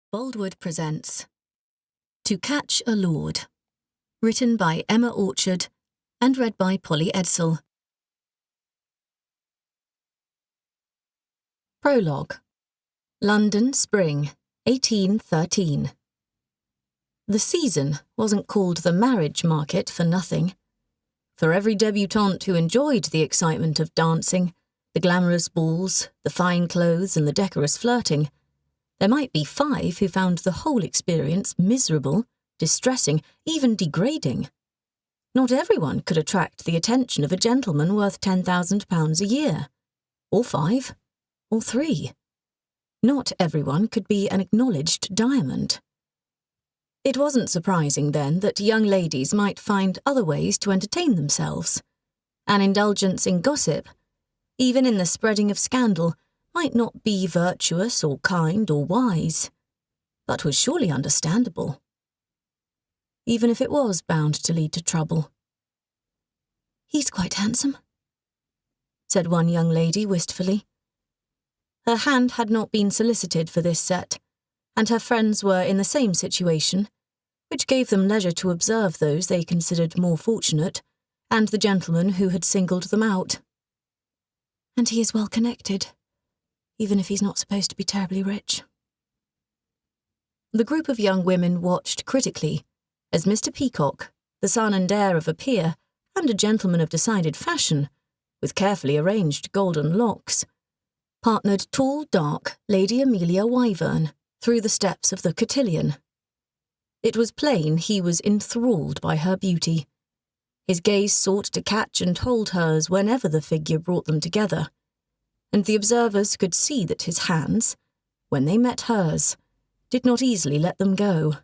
Boldwood presents To Catch a Lord, written by Emma Orchard and read by Polly Edsel. Prologue. London, Spring, 1813. The season wasn't called the marriage market for nothing. For every debutante who enjoyed the excitement of dancing, the glamorous balls, the fine clothes and the decorous flirting, there might be 5 who found the whole experience miserable, distressing, even degrading. Not everyone could attract the attention of a gentleman worth £10,000 a year, or 5, or 3. Not everyone could be an acknowledged diamond. It wasn't surprising, then, that young ladies might find other ways to entertain themselves. An indulgence in gossip, even in the spreading of scandal, might not be virtuous or kind or wise, but was surely understandable, even if it was bound to lead to trouble. "He's quite handsome," said one young lady wistfully. Her hand had not been solicited for this set, and her friends were in the same situation, which gave them leisure to observe those they considered more fortunate, and the gentleman who had singled them out. "And he is well connected, even if he's not supposed to be terribly rich." The group of young women watched critically as Mr. Peacock, the son and heir of a peer and a gentleman of decided fashion, with carefully arranged golden locks, partnered tall, dark Lady Amelia Wyverne through the steps of the cotillion. It was plain he was enthralled by her beauty. His gaze sought to catch and hold hers whenever the figure brought them together, and the observers could see that his hands, when they met hers, did not easily let them go.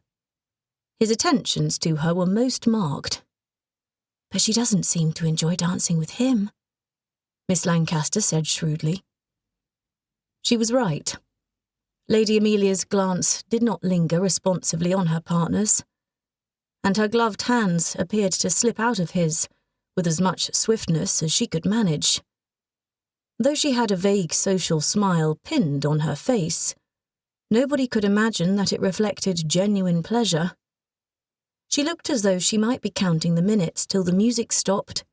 His attentions to her were most marked. "But she doesn't seem to enjoy dancing with him," Miss Lancaster said shrewdly. She was right. Lady Amelia's glance did not linger responsively on her partner's, and her gloved hands appeared to slip out of his with as much swiftness as she could manage. Though she had a vague social smile pinned on her face, nobody could imagine that it reflected genuine pleasure. She looked as though she might be counting the minutes till the music stopped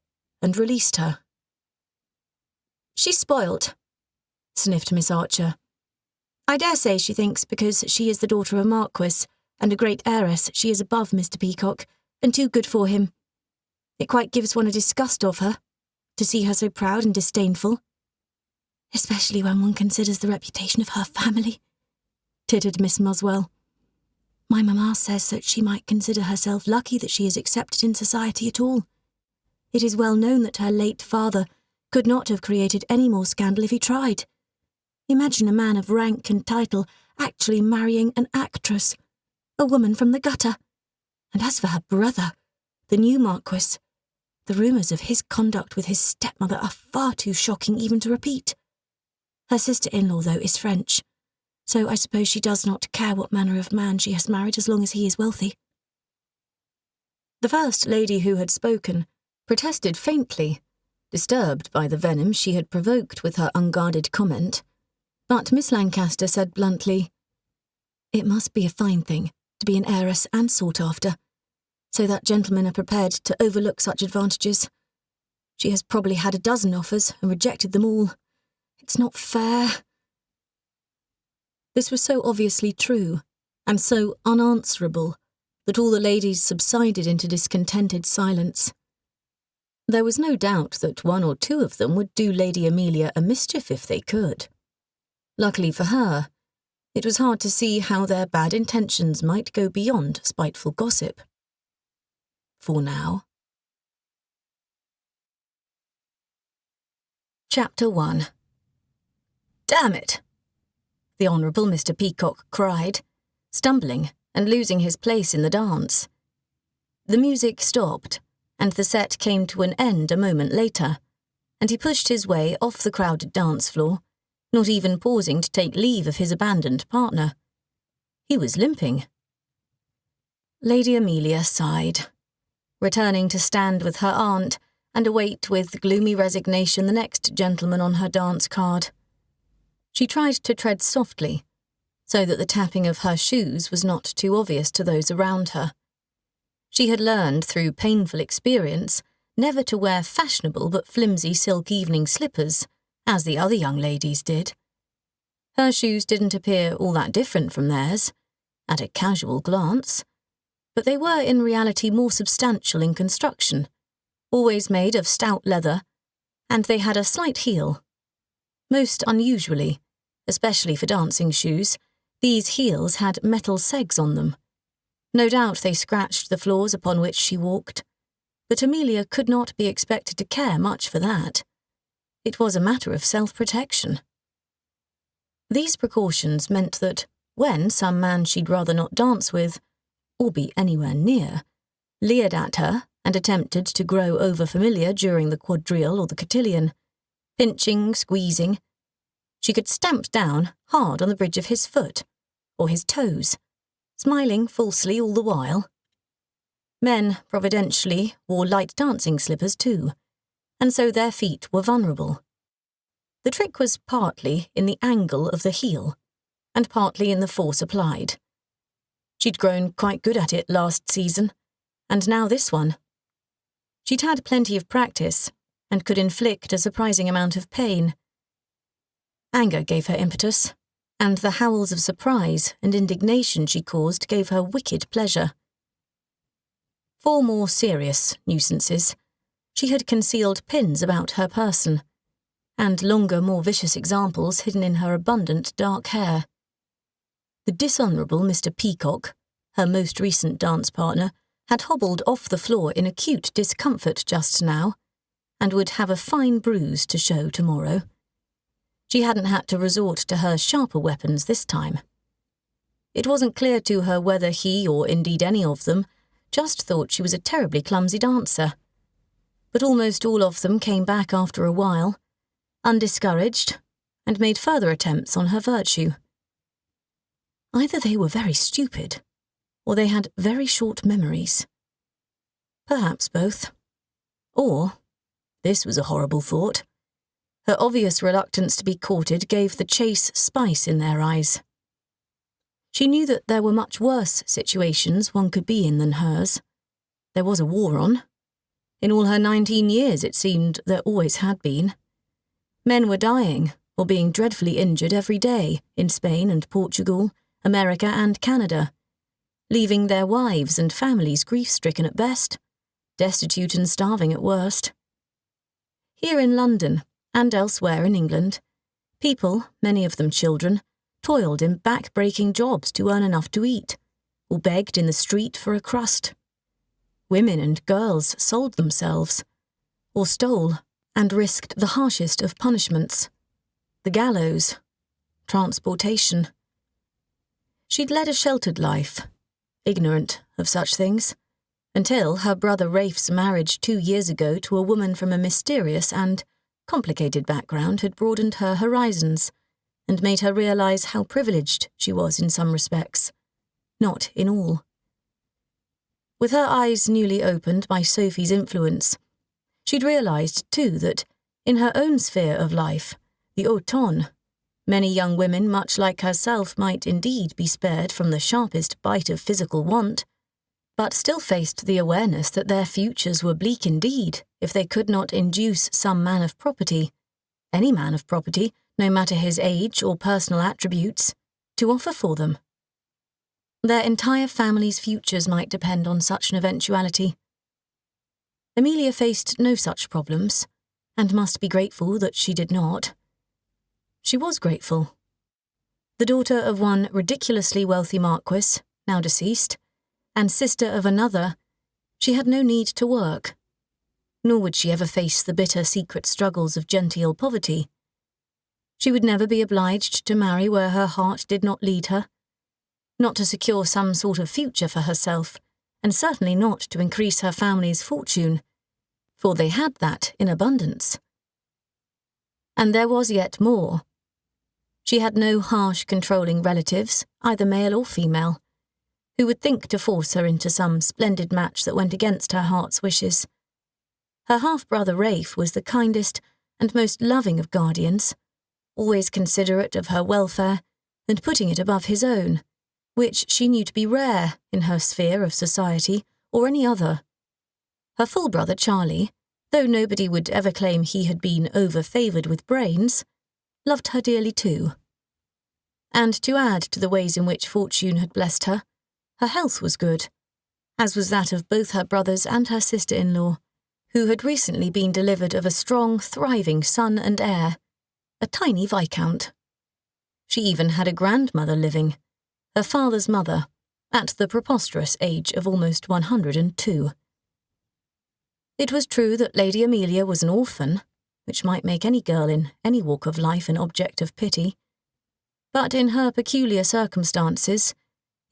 and released her. "She's spoilt," sniffed Miss Archer. "I dare say she thinks because she is the daughter of a marquis and a great heiress she is above Mr. Peacock and too good for him. It quite gives one a disgust of her, to see her so proud and disdainful. Especially when one considers the reputation of her family," tittered Miss Muswell. "My mamma says that she might consider herself lucky that she is accepted in society at all. It is well known that her late father could not have created any more scandal if he tried. Imagine a man of rank and title actually marrying an actress, a woman from the gutter. And as for her brother, the new marquis, the rumours of his conduct with his stepmother are far too shocking even to repeat. Her sister-in-law, though, is French, so I suppose she does not care what manner of man she has married as long as he is wealthy." The first lady who had spoken protested faintly, disturbed by the venom she had provoked with her unguarded comment, but Miss Lancaster said bluntly, "It must be a fine thing to be an heiress and sought after, so that gentlemen are prepared to overlook such advantages. She has probably had a dozen offers and rejected them all. It's not fair." This was so obviously true, and so unanswerable, that all the ladies subsided into discontented silence. There was no doubt that 1 or 2 of them would do Lady Amelia a mischief if they could. Luckily for her, it was hard to see how their bad intentions might go beyond spiteful gossip. For now. Chapter 1. "Damn it!" the Honourable Mr. Peacock cried, stumbling and losing his place in the dance. The music stopped, and the set came to an end a moment later, and he pushed his way off the crowded dance floor, not even pausing to take leave of his abandoned partner. He was limping. Lady Amelia sighed, returning to stand with her aunt and await with gloomy resignation the next gentleman on her dance card. She tried to tread softly, so that the tapping of her shoes was not too obvious to those around her. She had learned through painful experience never to wear fashionable but flimsy silk evening slippers, as the other young ladies did. Her shoes didn't appear all that different from theirs, at a casual glance, but they were in reality more substantial in construction, always made of stout leather, and they had a slight heel. Most unusually, especially for dancing shoes, these heels had metal segs on them. No doubt they scratched the floors upon which she walked, but Amelia could not be expected to care much for that. It was a matter of self-protection. These precautions meant that when some man she'd rather not dance with, or be anywhere near, leered at her and attempted to grow over-familiar during the quadrille or the cotillion, pinching, squeezing, she could stamp down hard on the bridge of his foot, or his toes, smiling falsely all the while. Men, providentially, wore light dancing slippers too, and so their feet were vulnerable. The trick was partly in the angle of the heel, and partly in the force applied. She'd grown quite good at it last season, and now this one. She'd had plenty of practice, and could inflict a surprising amount of pain. Anger gave her impetus, and the howls of surprise and indignation she caused gave her wicked pleasure. For more serious nuisances, she had concealed pins about her person, and longer, more vicious examples hidden in her abundant dark hair. The dishonourable Mr. Peacock, her most recent dance partner, had hobbled off the floor in acute discomfort just now, and would have a fine bruise to show tomorrow. She hadn't had to resort to her sharper weapons this time. It wasn't clear to her whether he, or indeed any of them, just thought she was a terribly clumsy dancer. But almost all of them came back after a while, undiscouraged, and made further attempts on her virtue. Either they were very stupid, or they had very short memories. Perhaps both. Or, this was a horrible thought, her obvious reluctance to be courted gave the chase spice in their eyes. She knew that there were much worse situations one could be in than hers. There was a war on. In all her 19 years, it seemed there always had been. Men were dying, or being dreadfully injured every day in Spain and Portugal, America and Canada, leaving their wives and families grief-stricken at best, destitute and starving at worst. Here in London, and elsewhere in England, people, many of them children, toiled in back-breaking jobs to earn enough to eat, or begged in the street for a crust. Women and girls sold themselves, or stole, and risked the harshest of punishments, the gallows, transportation. She'd led a sheltered life, ignorant of such things, until her brother Rafe's marriage 2 years ago to a woman from a mysterious and complicated background had broadened her horizons and made her realize how privileged she was in some respects, not in all. With her eyes newly opened by Sophie's influence, she'd realized, too, that in her own sphere of life, the automne, many young women much like herself might indeed be spared from the sharpest bite of physical want, but still faced the awareness that their futures were bleak indeed if they could not induce some man of property, any man of property, no matter his age or personal attributes, to offer for them. Their entire family's futures might depend on such an eventuality. Amelia faced no such problems, and must be grateful that she did not. She was grateful. The daughter of one ridiculously wealthy marquis, now deceased, and sister of another, she had no need to work, nor would she ever face the bitter secret struggles of genteel poverty. She would never be obliged to marry where her heart did not lead her, not to secure some sort of future for herself, and certainly not to increase her family's fortune, for they had that in abundance. And there was yet more. She had no harsh, controlling relatives, either male or female, who would think to force her into some splendid match that went against her heart's wishes. Her half-brother Rafe was the kindest and most loving of guardians, always considerate of her welfare, and putting it above his own, which she knew to be rare in her sphere of society or any other. Her full brother Charlie, though nobody would ever claim he had been over-favoured with brains, loved her dearly too. And to add to the ways in which fortune had blessed her, her health was good, as was that of both her brothers and her sister-in-law, who had recently been delivered of a strong, thriving son and heir, a tiny viscount. She even had a grandmother living, her father's mother, at the preposterous age of almost 102. It was true that Lady Amelia was an orphan, which might make any girl in any walk of life an object of pity, but in her peculiar circumstances,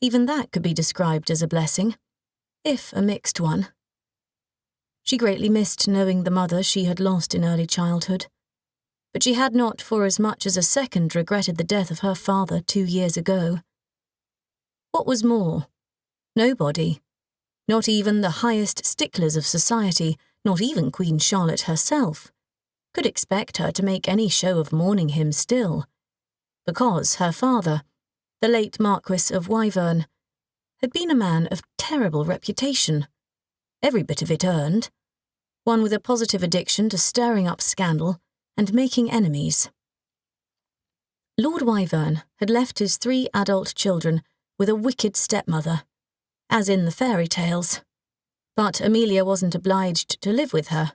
even that could be described as a blessing, if a mixed one. She greatly missed knowing the mother she had lost in early childhood, but she had not for as much as a second regretted the death of her father 2 years ago. What was more, nobody, not even the highest sticklers of society, not even Queen Charlotte herself, could expect her to make any show of mourning him still, because her father, the late Marquis of Wyverne, had been a man of terrible reputation, every bit of it earned, one with a positive addiction to stirring up scandal and making enemies. Lord Wyverne had left his 3 adult children with a wicked stepmother, as in the fairy tales, but Amelia wasn't obliged to live with her,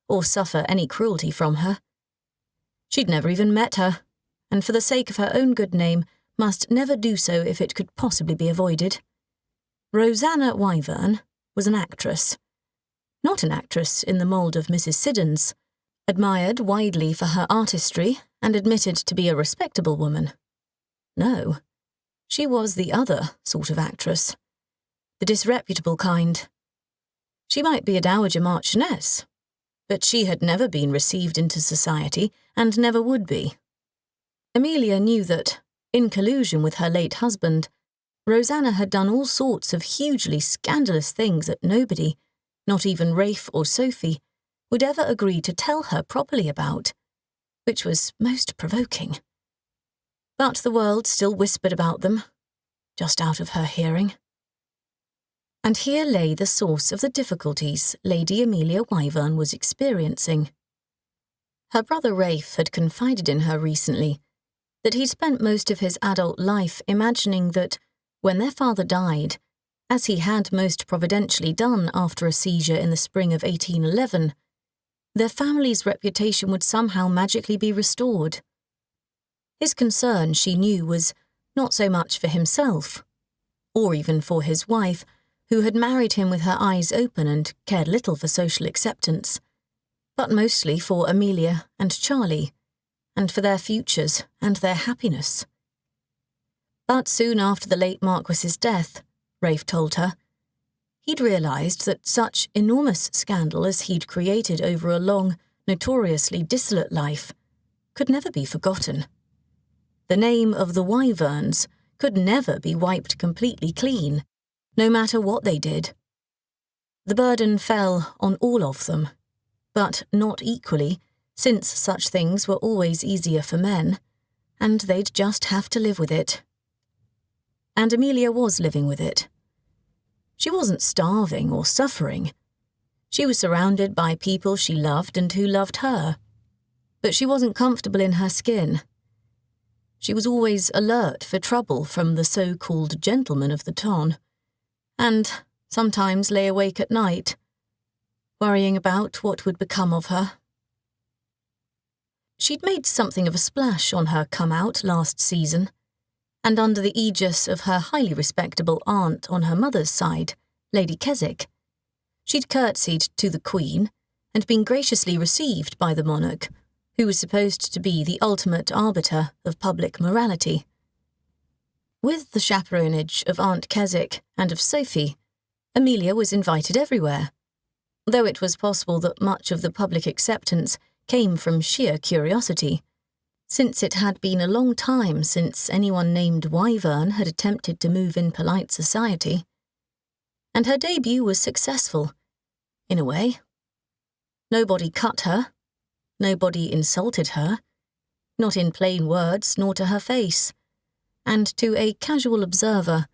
or suffer any cruelty from her. She'd never even met her, and for the sake of her own good name must never do so if it could possibly be avoided. Rosanna Wyverne was an actress. Not an actress in the mould of Mrs. Siddons, admired widely for her artistry and admitted to be a respectable woman. No, she was the other sort of actress, the disreputable kind. She might be a dowager marchioness, but she had never been received into society and never would be. Amelia knew that, in collusion with her late husband, Rosanna had done all sorts of hugely scandalous things that nobody, not even Rafe or Sophie, would ever agree to tell her properly about, which was most provoking. But the world still whispered about them, just out of her hearing. And here lay the source of the difficulties Lady Amelia Wyverne was experiencing. Her brother Rafe had confided in her recently that he'd spent most of his adult life imagining that, when their father died, as he had most providentially done after a seizure in the spring of 1811, their family's reputation would somehow magically be restored. His concern, she knew, was not so much for himself, or even for his wife, who had married him with her eyes open and cared little for social acceptance, but mostly for Amelia and Charlie, and for their futures and their happiness. But soon after the late Marquis's death, Rafe told her, he'd realised that such enormous scandal as he'd created over a long, notoriously dissolute life could never be forgotten. The name of the Wyvernes could never be wiped completely clean, no matter what they did. The burden fell on all of them, but not equally, since such things were always easier for men, and they'd just have to live with it. And Amelia was living with it. She wasn't starving or suffering. She was surrounded by people she loved and who loved her. But she wasn't comfortable in her skin. She was always alert for trouble from the so-called gentlemen of the ton, and sometimes lay awake at night, worrying about what would become of her. She'd made something of a splash on her come-out last season, and under the aegis of her highly respectable aunt on her mother's side, Lady Keswick, she'd curtsied to the Queen and been graciously received by the monarch, who was supposed to be the ultimate arbiter of public morality. With the chaperonage of Aunt Keswick and of Sophie, Amelia was invited everywhere, though it was possible that much of the public acceptance came from sheer curiosity, since it had been a long time since anyone named Wyverne had attempted to move in polite society. And her debut was successful, in a way. Nobody cut her, nobody insulted her, not in plain words nor to her face, and to a casual observer,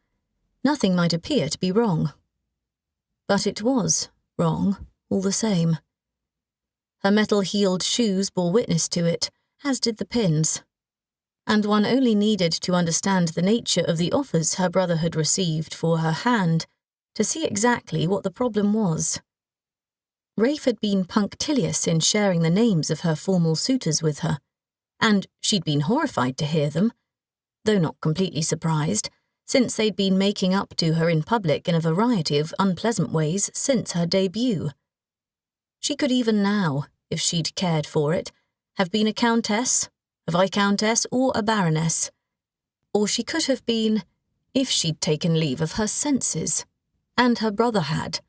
nothing might appear to be wrong. But it was wrong, all the same. Her metal-heeled shoes bore witness to it, as did the pins, and one only needed to understand the nature of the offers her brother had received for her hand to see exactly what the problem was. Rafe had been punctilious in sharing the names of her formal suitors with her, and she'd been horrified to hear them, though not completely surprised, since they'd been making up to her in public in a variety of unpleasant ways since her debut. She could even now, if she'd cared for it, have been a countess, a viscountess, or a baroness. Or she could have been, if she'd taken leave of her senses, and her brother had,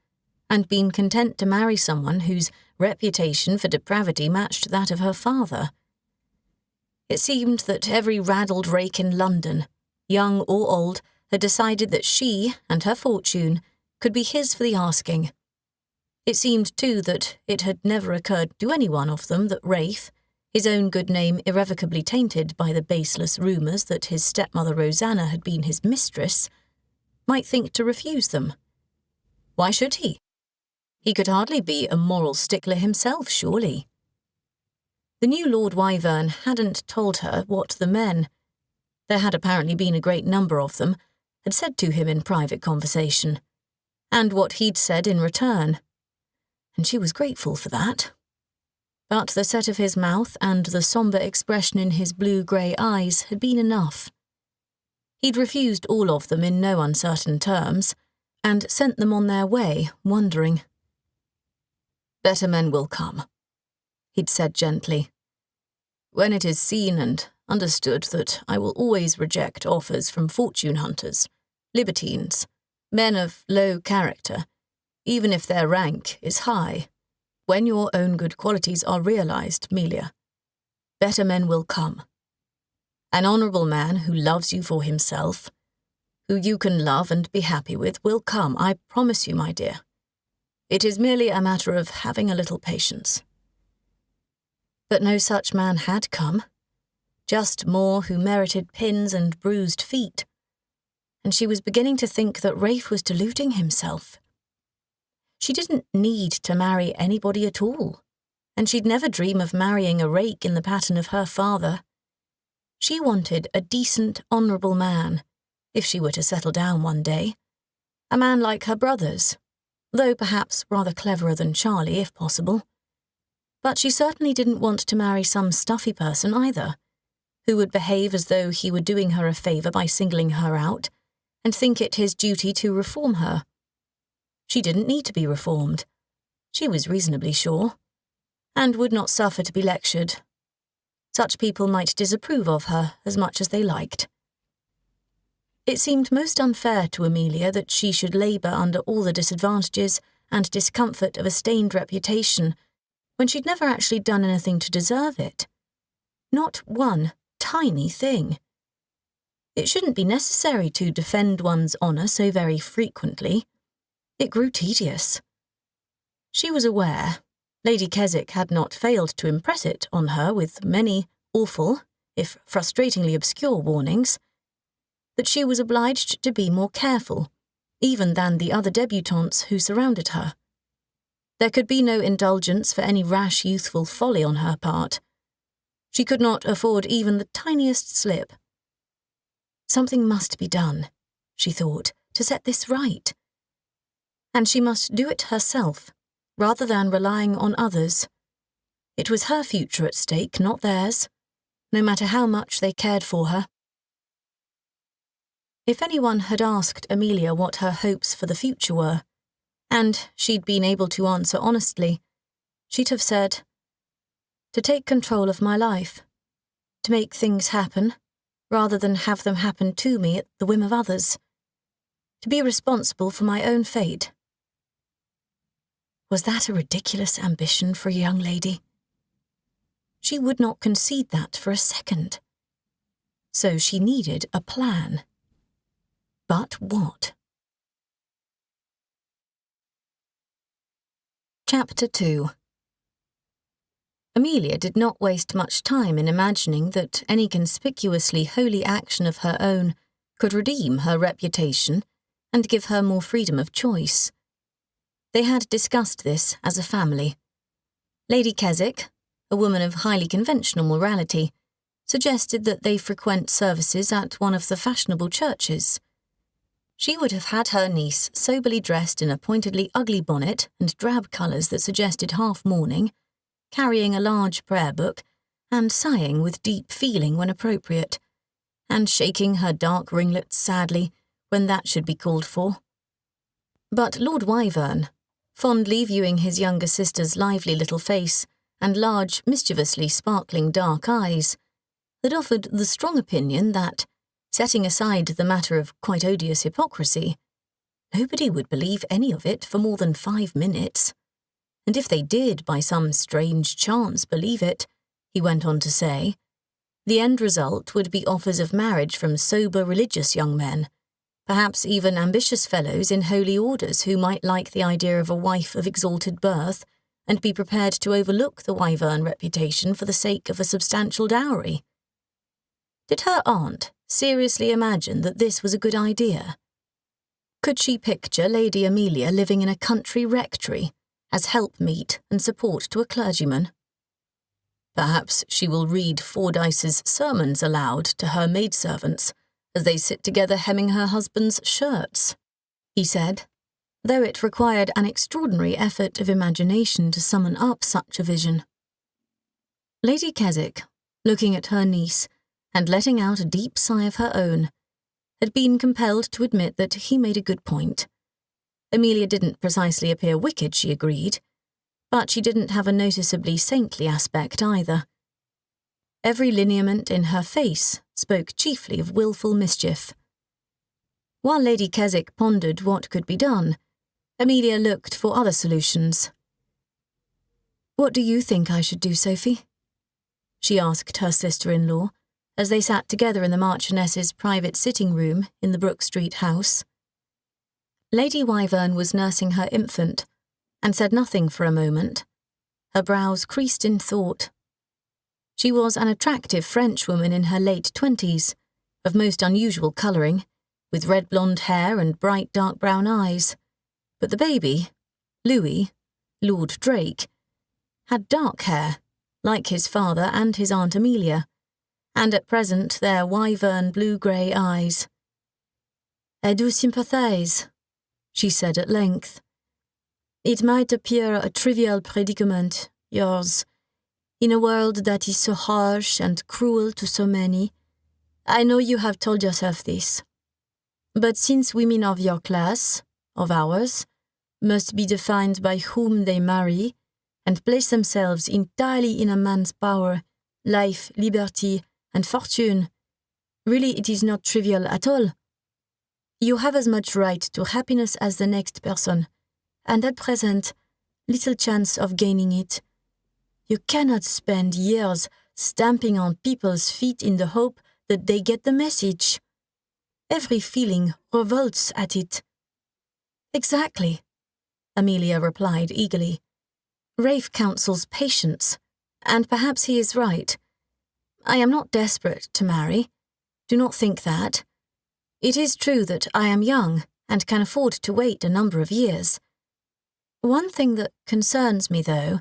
and been content to marry someone whose reputation for depravity matched that of her father. It seemed that every raddled rake in London, young or old, had decided that she and her fortune could be his for the asking. It seemed, too, that it had never occurred to any one of them that Rafe, his own good name irrevocably tainted by the baseless rumours that his stepmother Rosanna had been his mistress, might think to refuse them. Why should he? He could hardly be a moral stickler himself, surely. The new Lord Wyverne hadn't told her what the men, there had apparently been a great number of them, had said to him in private conversation, and what he'd said in return, and she was grateful for that. But the set of his mouth and the sombre expression in his blue-grey eyes had been enough. He'd refused all of them in no uncertain terms, and sent them on their way, wondering. "Better men will come," he'd said gently. "When it is seen and understood that I will always reject offers from fortune-hunters, libertines, men of low character, even if their rank is high. When your own good qualities are realized, Amelia, better men will come. An honourable man who loves you for himself, who you can love and be happy with, will come, I promise you, my dear. It is merely a matter of having a little patience." But no such man had come, just more who merited pins and bruised feet, and she was beginning to think that Rafe was deluding himself. She didn't need to marry anybody at all, and she'd never dream of marrying a rake in the pattern of her father. She wanted a decent, honourable man, if she were to settle down one day, a man like her brothers, though perhaps rather cleverer than Charlie, if possible. But she certainly didn't want to marry some stuffy person either, who would behave as though he were doing her a favour by singling her out, and think it his duty to reform her. She didn't need to be reformed, she was reasonably sure, and would not suffer to be lectured. Such people might disapprove of her as much as they liked. It seemed most unfair to Amelia that she should labour under all the disadvantages and discomfort of a stained reputation when she'd never actually done anything to deserve it. Not one tiny thing. It shouldn't be necessary to defend one's honour so very frequently. It grew tedious. She was aware, Lady Keswick had not failed to impress it on her with many awful, if frustratingly obscure warnings, that she was obliged to be more careful, even than the other debutantes who surrounded her. There could be no indulgence for any rash youthful folly on her part. She could not afford even the tiniest slip. Something must be done, she thought, to set this right. And she must do it herself, rather than relying on others. It was her future at stake, not theirs, no matter how much they cared for her. If anyone had asked Amelia what her hopes for the future were, and she'd been able to answer honestly, she'd have said, "To take control of my life, to make things happen, rather than have them happen to me at the whim of others, to be responsible for my own fate." Was that a ridiculous ambition for a young lady? She would not concede that for a second. So she needed a plan. But what? Chapter 2. Amelia did not waste much time in imagining that any conspicuously holy action of her own could redeem her reputation and give her more freedom of choice. They had discussed this as a family. Lady Keswick, a woman of highly conventional morality, suggested that they frequent services at one of the fashionable churches. She would have had her niece soberly dressed in a pointedly ugly bonnet and drab colours that suggested half-mourning, carrying a large prayer book, and sighing with deep feeling when appropriate, and shaking her dark ringlets sadly when that should be called for. But Lord Wyverne, fondly viewing his younger sister's lively little face and large, mischievously sparkling dark eyes, had offered the strong opinion that, setting aside the matter of quite odious hypocrisy, nobody would believe any of it for more than 5 minutes. And if they did, by some strange chance, believe it, he went on to say, the end result would be offers of marriage from sober religious young men, perhaps even ambitious fellows in holy orders who might like the idea of a wife of exalted birth and be prepared to overlook the Wyverne reputation for the sake of a substantial dowry. Did her aunt seriously imagine that this was a good idea? Could she picture Lady Amelia living in a country rectory as helpmeet and support to a clergyman? Perhaps she will read Fordyce's sermons aloud to her maidservants as they sit together hemming her husband's shirts, he said, though it required an extraordinary effort of imagination to summon up such a vision. Lady Keswick, looking at her niece and letting out a deep sigh of her own, had been compelled to admit that he made a good point. Amelia didn't precisely appear wicked, she agreed, but she didn't have a noticeably saintly aspect either. Every lineament in her face spoke chiefly of wilful mischief. While Lady Keswick pondered what could be done, Amelia looked for other solutions. "What do you think I should do, Sophie?" she asked her sister-in-law, as they sat together in the Marchioness's private sitting-room in the Brook Street house. Lady Wyverne was nursing her infant, and said nothing for a moment. Her brows creased in thought. She was an attractive Frenchwoman in her late 20s, of most unusual colouring, with red blonde hair and bright dark brown eyes. But the baby, Louis, Lord Drake, had dark hair, like his father and his Aunt Amelia, and at present their Wyverne blue-grey eyes. "I do sympathise," she said at length. "It might appear a trivial predicament, yours, in a world that is so harsh and cruel to so many. I know you have told yourself this. But since women of your class, of ours, must be defined by whom they marry, and place themselves entirely in a man's power, life, liberty, and fortune, really it is not trivial at all. You have as much right to happiness as the next person, and at present, little chance of gaining it. You cannot spend years stamping on people's feet in the hope that they get the message. Every feeling revolts at it." "Exactly," Amelia replied eagerly. "Rafe counsels patience, and perhaps he is right. I am not desperate to marry. Do not think that. It is true that I am young and can afford to wait a number of years. One thing that concerns me, though,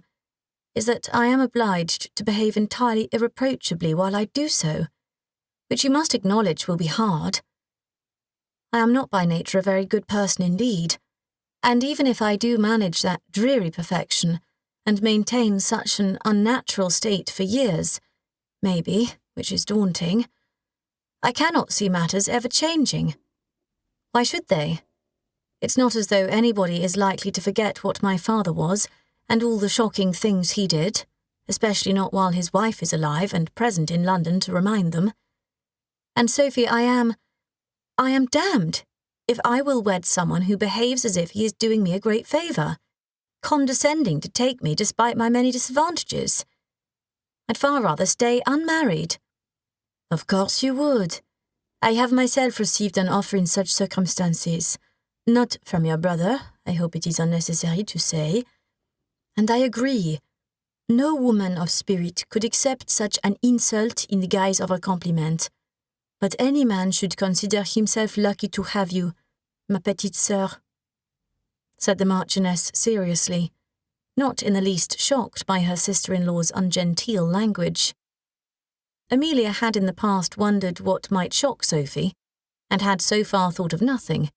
is that I am obliged to behave entirely irreproachably while I do so, which you must acknowledge will be hard. I am not by nature a very good person indeed, and even if I do manage that dreary perfection and maintain such an unnatural state for years, maybe, which is daunting, I cannot see matters ever changing. Why should they? It's not as though anybody is likely to forget what my father was and all the shocking things he did, especially not while his wife is alive and present in London to remind them. And Sophie, I am damned if I will wed someone who behaves as if he is doing me a great favour, condescending to take me despite my many disadvantages. I'd far rather stay unmarried." "Of course you would. I have myself received an offer in such circumstances, not from your brother, I hope it is unnecessary to say, and I agree. No woman of spirit could accept such an insult in the guise of a compliment. But any man should consider himself lucky to have you, ma petite sœur," said the Marchioness seriously, not in the least shocked by her sister-in-law's ungenteel language. Amelia had in the past wondered what might shock Sophie, and had so far thought of nothing.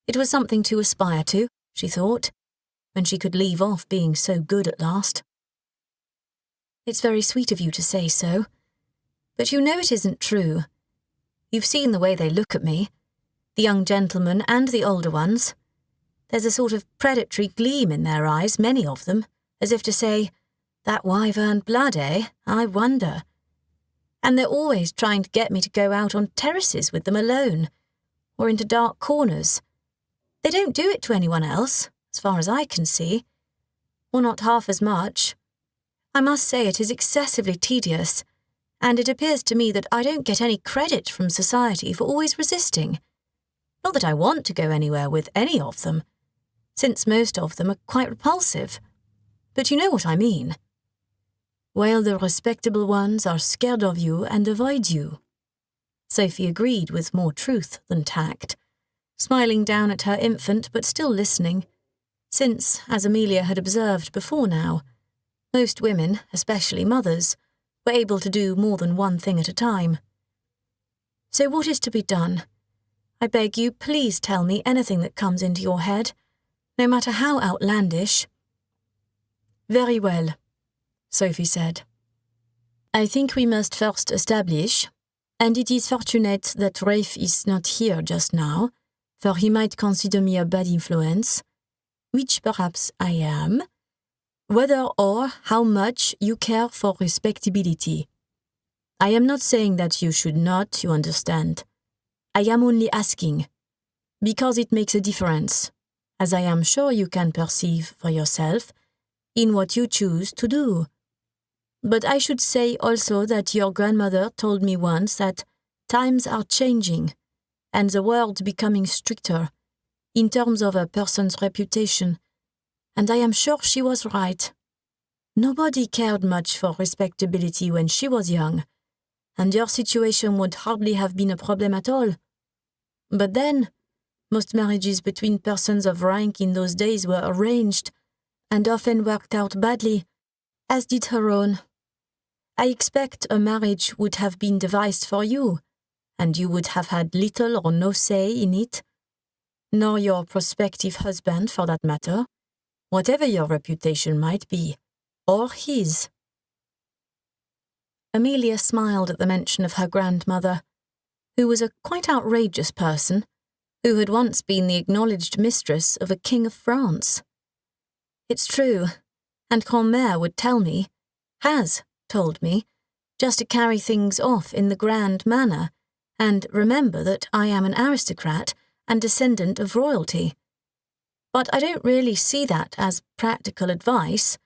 It was something to aspire to, she thought, when she could leave off being so good at last. "It's very sweet of you to say so, but you know it isn't true. You've seen the way they look at me, the young gentlemen and the older ones. There's a sort of predatory gleam in their eyes, many of them, as if to say, 'That Wyverne blood, eh? I wonder.' And they're always trying to get me to go out on terraces with them alone, or into dark corners. They don't do it to anyone else, as far as I can see, or not half as much. I must say it is excessively tedious, and it appears to me that I don't get any credit from society for always resisting. Not that I want to go anywhere with any of them, since most of them are quite repulsive, but you know what I mean. While the respectable ones are scared of you and avoid you." Sophie agreed with more truth than tact, smiling down at her infant but still listening, since, as Amelia had observed before now, most women, especially mothers, were able to do more than one thing at a time. "So what is to be done? I beg you, please tell me anything that comes into your head, no matter how outlandish." "Very well," Sophie said. "I think we must first establish, and it is fortunate that Rafe is not here just now, for he might consider me a bad influence, which perhaps I am, whether or how much you care for respectability. I am not saying that you should not, you understand. I am only asking, because it makes a difference, as I am sure you can perceive for yourself, in what you choose to do. But I should say also that your grandmother told me once that times are changing, and the world becoming stricter, in terms of a person's reputation, and I am sure she was right. Nobody cared much for respectability when she was young, and your situation would hardly have been a problem at all. But then, most marriages between persons of rank in those days were arranged, and often worked out badly, as did her own. I expect a marriage would have been devised for you, and you would have had little or no say in it, nor your prospective husband for that matter, whatever your reputation might be, or his." Amelia smiled at the mention of her grandmother, who was a quite outrageous person, who had once been the acknowledged mistress of a king of France. "It's true, and Grand-mère would tell me, has told me, just to carry things off in the grand manner, and remember that I am an aristocrat and descendant of royalty. But I don't really see that as practical advice,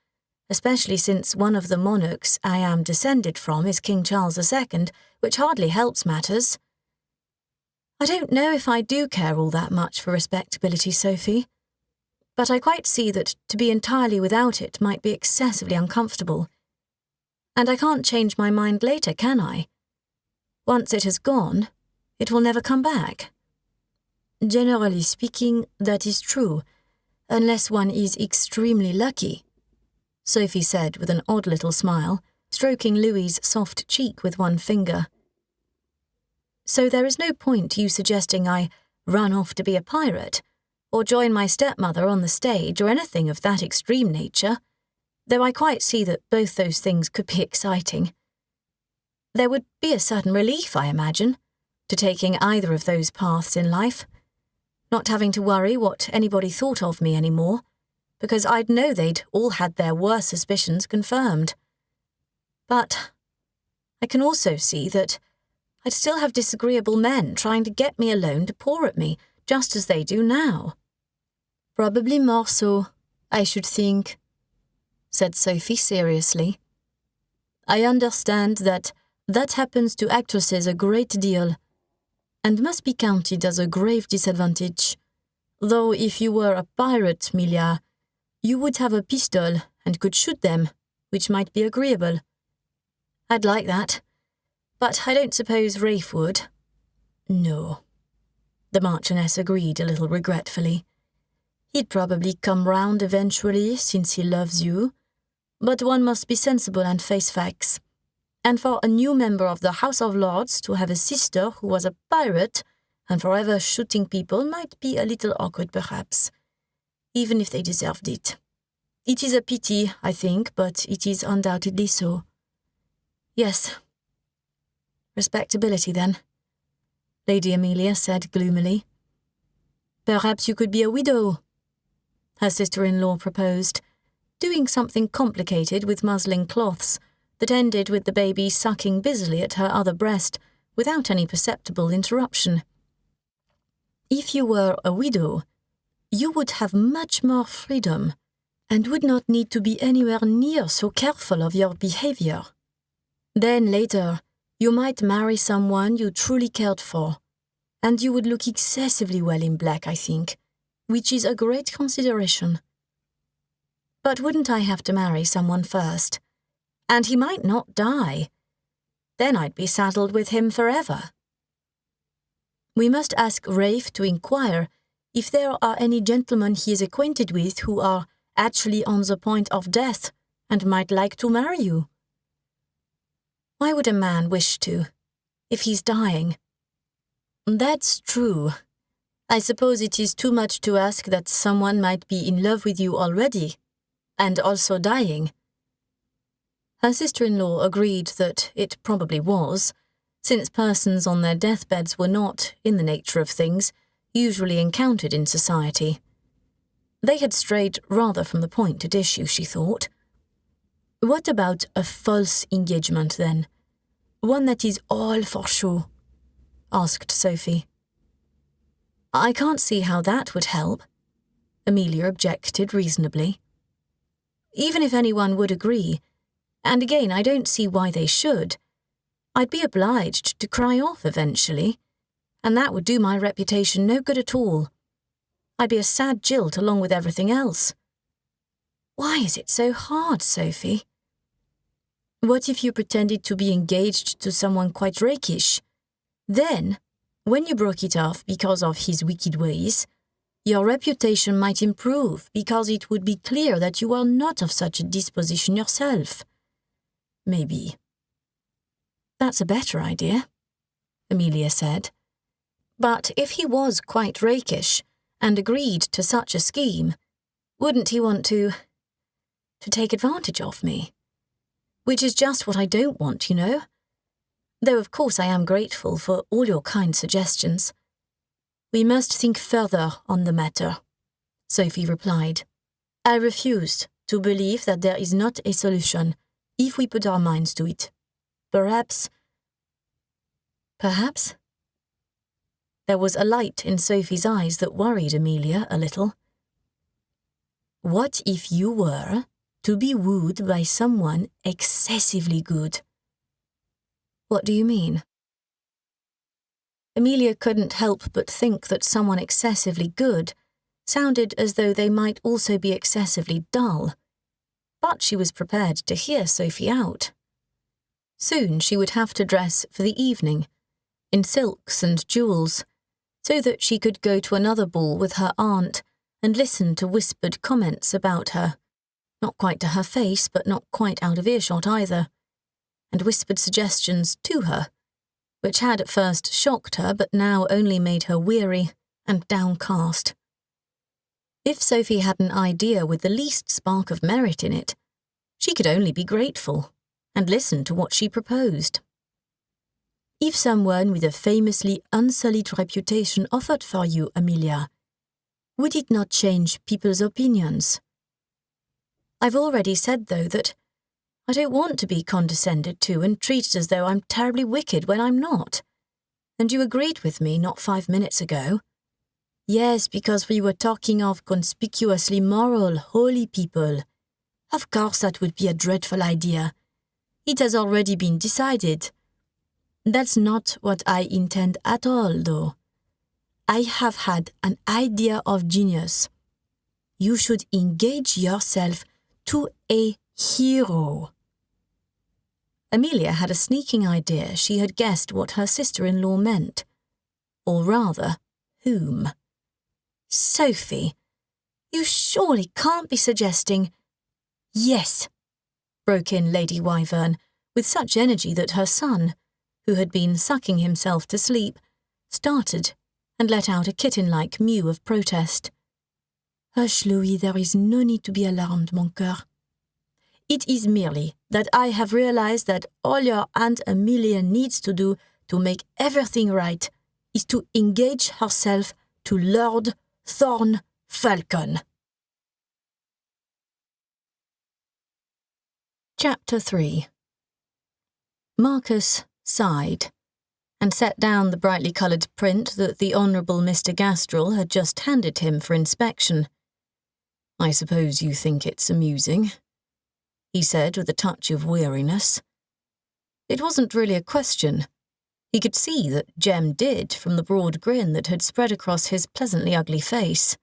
especially since one of the monarchs I am descended from is King Charles II, which hardly helps matters. I don't know if I do care all that much for respectability, Sophie, but I quite see that to be entirely without it might be excessively uncomfortable. And I can't change my mind later, can I? Once it has gone, it will never come back." "Generally speaking, that is true, unless one is extremely lucky," Sophie said with an odd little smile, stroking Louis's soft cheek with one finger. "So there is no point you suggesting I run off to be a pirate, or join my stepmother on the stage, or anything of that extreme nature, though I quite see that both those things could be exciting. There would be a certain relief, I imagine, to taking either of those paths in life, not having to worry what anybody thought of me anymore, because I'd know they'd all had their worst suspicions confirmed. But I can also see that I'd still have disagreeable men trying to get me alone to paw at me, just as they do now." "Probably more so, I should think," said Sophie seriously. "I understand that happens to actresses a great deal, and must be counted as a grave disadvantage, though if you were a pirate, Melia, you would have a pistol and could shoot them, which might be agreeable. I'd like that, but I don't suppose Rafe would. No, the Marchioness agreed a little regretfully. He'd probably come round eventually, since he loves you, but one must be sensible and face facts. And for a new member of the House of Lords to have a sister who was a pirate and forever shooting people might be a little awkward perhaps, even if they deserved it. It is a pity, I think, but it is undoubtedly so. Yes. Respectability, then, Lady Amelia said gloomily. Perhaps you could be a widow, her sister-in-law proposed, doing something complicated with muslin cloths that ended with the baby sucking busily at her other breast without any perceptible interruption. If you were a widow, you would have much more freedom and would not need to be anywhere near so careful of your behavior. Then later, you might marry someone you truly cared for, and you would look excessively well in black, I think, which is a great consideration. But wouldn't I have to marry someone first? And he might not die. Then I'd be saddled with him forever. We must ask Rafe to inquire if there are any gentlemen he is acquainted with who are actually on the point of death and might like to marry you. Why would a man wish to, if he's dying? That's true. I suppose it is too much to ask that someone might be in love with you already, and also dying. Her sister-in-law agreed that it probably was, since persons on their deathbeds were not, in the nature of things, usually encountered in society. They had strayed rather from the point at issue, she thought. What about a false engagement, then? One that is all for show? Asked Sophie. I can't see how that would help, Amelia objected reasonably. Even if anyone would agree, and again I don't see why they should, I'd be obliged to cry off eventually, and that would do my reputation no good at all. I'd be a sad jilt along with everything else. Why is it so hard, Sophie? What if you pretended to be engaged to someone quite rakish? Then, when you broke it off because of his wicked ways, your reputation might improve because it would be clear that you are not of such a disposition yourself. Maybe. That's a better idea, Amelia said. But if he was quite rakish and agreed to such a scheme, wouldn't he want to take advantage of me? Which is just what I don't want, you know. Though of course I am grateful for all your kind suggestions. We must think further on the matter, Sophie replied. I refuse to believe that there is not a solution if we put our minds to it. Perhaps. There was a light in Sophie's eyes that worried Amelia a little. What if you were to be wooed by someone excessively good? What do you mean? Amelia couldn't help but think that someone excessively good sounded as though they might also be excessively dull. But she was prepared to hear Sophie out. Soon she would have to dress for the evening, in silks and jewels, so that she could go to another ball with her aunt and listen to whispered comments about her, not quite to her face, but not quite out of earshot either, and whispered suggestions to her, which had at first shocked her but now only made her weary and downcast. If Sophie had an idea with the least spark of merit in it, she could only be grateful and listen to what she proposed. If someone with a famously unsullied reputation offered for you, Amelia, would it not change people's opinions? I've already said, though, that I don't want to be condescended to and treated as though I'm terribly wicked when I'm not. And you agreed with me not 5 minutes ago. Yes, because we were talking of conspicuously moral, holy people. Of course that would be a dreadful idea. It has already been decided. That's not what I intend at all, though. I have had an idea of genius. You should engage yourself to a Hero. Amelia had a sneaking idea she had guessed what her sister-in-law meant. Or rather, whom. Sophie, you surely can't be suggesting— Yes, broke in Lady Wyverne, with such energy that her son, who had been sucking himself to sleep, started and let out a kitten-like mew of protest. Hush, Louis, there is no need to be alarmed, mon cœur. It is merely that I have realized that all your Aunt Amelia needs to do to make everything right is to engage herself to Lord Thornfalcon. Chapter 3. Marcus sighed and set down the brightly coloured print that the Honourable Mr. Gastrel had just handed him for inspection. I suppose you think it's amusing, he said with a touch of weariness. It wasn't really a question. He could see that Jem did from the broad grin that had spread across his pleasantly ugly face.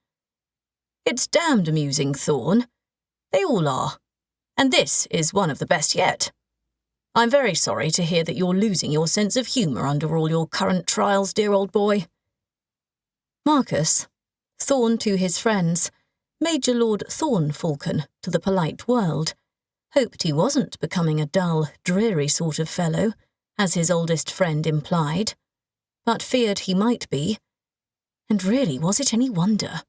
It's damned amusing, Thorn. They all are. And this is one of the best yet. I'm very sorry to hear that you're losing your sense of humour under all your current trials, dear old boy. Marcus, Thorn to his friends, Major Lord Thornfalcon to the polite world, hoped he wasn't becoming a dull, dreary sort of fellow, as his oldest friend implied, but feared he might be. And really, was it any wonder?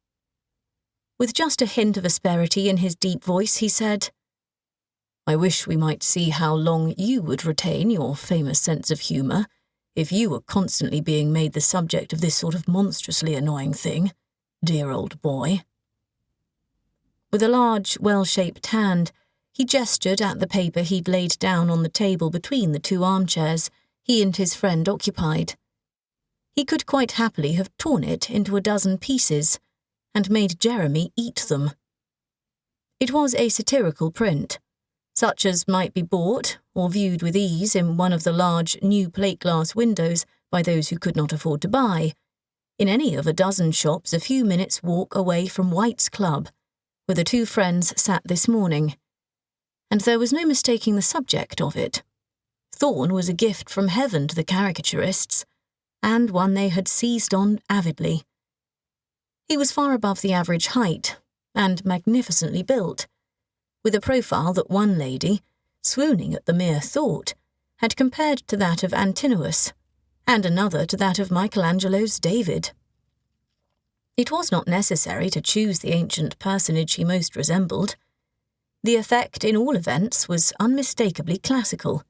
With just a hint of asperity in his deep voice, he said, I wish we might see how long you would retain your famous sense of humour if you were constantly being made the subject of this sort of monstrously annoying thing, dear old boy. With a large, well-shaped hand, he gestured at the paper he'd laid down on the table between the two armchairs he and his friend occupied. He could quite happily have torn it into a dozen pieces and made Jeremy eat them. It was a satirical print, such as might be bought or viewed with ease in one of the large new plate-glass windows by those who could not afford to buy, in any of a dozen shops a few minutes' walk away from White's Club, where the two friends sat this morning. And there was no mistaking the subject of it. Thorn was a gift from heaven to the caricaturists, and one they had seized on avidly. He was far above the average height, and magnificently built, with a profile that one lady, swooning at the mere thought, had compared to that of Antinous, and another to that of Michelangelo's David. It was not necessary to choose the ancient personage he most resembled. The effect, in all events, was unmistakably classical.